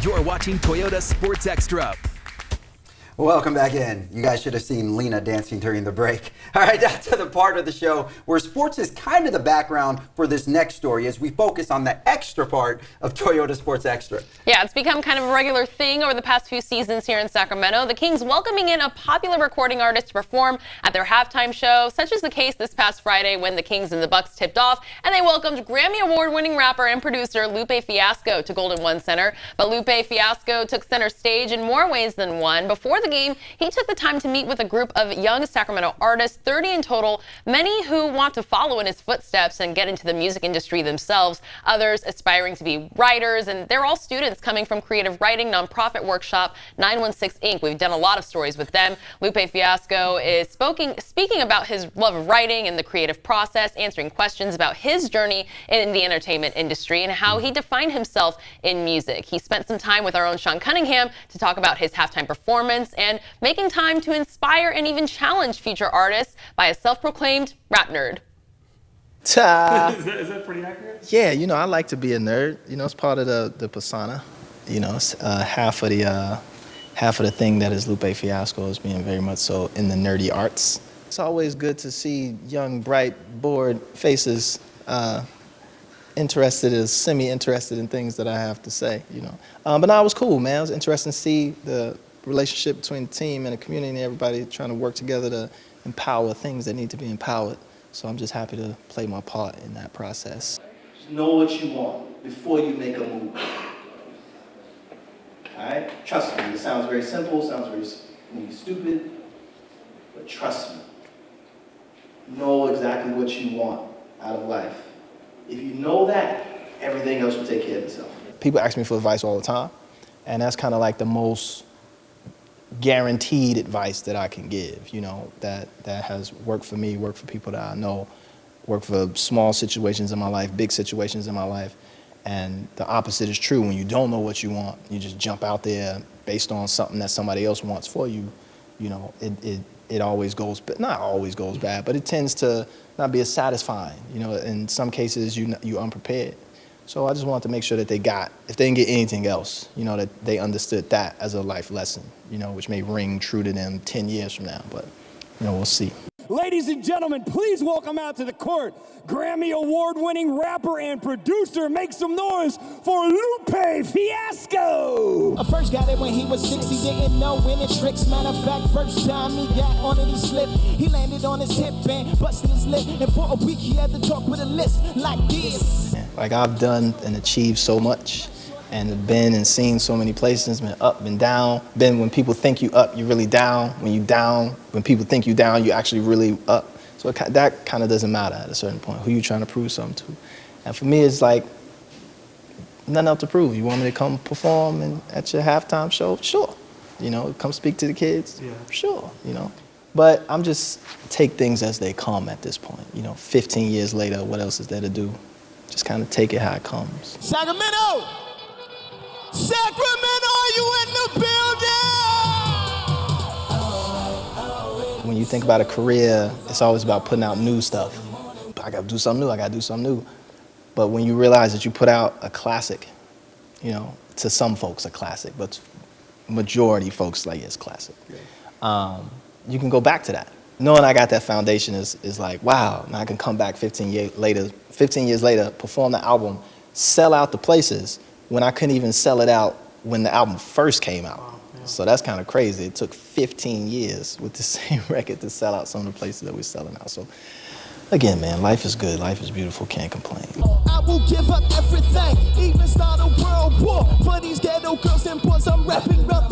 You're watching Toyota Sports Extra. Welcome back in. You guys should have seen Lena dancing during the break. All right, that's the part of the show where sports is kind of the background for this next story as we focus on the extra part of Toyota Sports Extra. Yeah, it's become kind of a regular thing over the past few seasons here in Sacramento. The Kings welcoming in a popular recording artist to perform at their halftime show, such as the case this past Friday when the Kings and the Bucks tipped off, and they welcomed Grammy Award-winning rapper and producer Lupe Fiasco to Golden One Center. But Lupe Fiasco took center stage in more ways than one. Before the game, he took the time to meet with a group of young Sacramento artists, 30 in total, many who want to follow in his footsteps and get into the music industry themselves, others aspiring to be writers, and they're all students coming from creative writing nonprofit workshop 916 Inc. We've done a lot of stories with them. Lupe Fiasco is speaking about his love of writing and the creative process, answering questions about his journey in the entertainment industry and how he defined himself in music. He spent some time with our own Sean Cunningham to talk about his halftime performance and making time to inspire and even challenge future artists by a self-proclaimed rap nerd. Is that pretty accurate? Yeah, I like to be a nerd. It's part of the persona. It's half of the thing that is Lupe Fiasco is being very much so in the nerdy arts. It's always good to see young, bright, bored faces semi-interested in things that I have to say, But no, it was cool, man. It was interesting to see the relationship between the team and the community and everybody trying to work together to empower things that need to be empowered. So I'm just happy to play my part in that process. Just know what you want before you make a move. All right? Trust me. It sounds very simple, sounds very stupid, but trust me. Know exactly what you want out of life. If you know that, everything else will take care of itself. People ask me for advice all the time, and that's kind of like the most guaranteed advice that I can give, that has worked for me, worked for people that I know, worked for small situations in my life, big situations in my life. And the opposite is true. When you don't know what you want, you just jump out there based on something that somebody else wants for you, it always goes, but not always goes bad, but it tends to not be as satisfying. In some cases, you're unprepared. So I just wanted to make sure that if they didn't get anything else, that they understood that as a life lesson, which may ring true to them 10 years from now, but, we'll see. Ladies and gentlemen, please welcome out to the court, Grammy Award-winning rapper and producer. Make some noise for Lupe Fiasco. I first got it when he was 6, he didn't know any tricks. Matter of fact, first time he got on it, he slipped. He landed on his hip and busted his lip. And for a week, he had to talk with a lisp like this. Like, I've done and achieved so much and been and seen so many places, been up and down. Been when people think you up, you're really down. When you down, when people think you down, you actually really up. So that kind of doesn't matter at a certain point, who you trying to prove something to. And for me, it's like, nothing else to prove. You want me to come perform at your halftime show? Sure. Come speak to the kids? Yeah. Sure, But I'm just take things as they come at this point. 15 years later, what else is there to do? Just kind of take it how it comes. Sacramento! Sacramento, are you in the building? When you think about a career, it's always about putting out new stuff. I gotta do something new, But when you realize that you put out a classic, to some folks a classic, but majority folks like, it's classic. You can go back to that. Knowing I got that foundation is like, wow, now I can come back 15 years later, perform the album, sell out the places when I couldn't even sell it out when the album first came out. Wow, yeah. So that's kind of crazy. It took 15 years with the same record to sell out some of the places that we're selling out. So again, man, life is good, life is beautiful, can't complain. I will give up everything, even start a world war for these ghetto girls and boys. I'm rapping up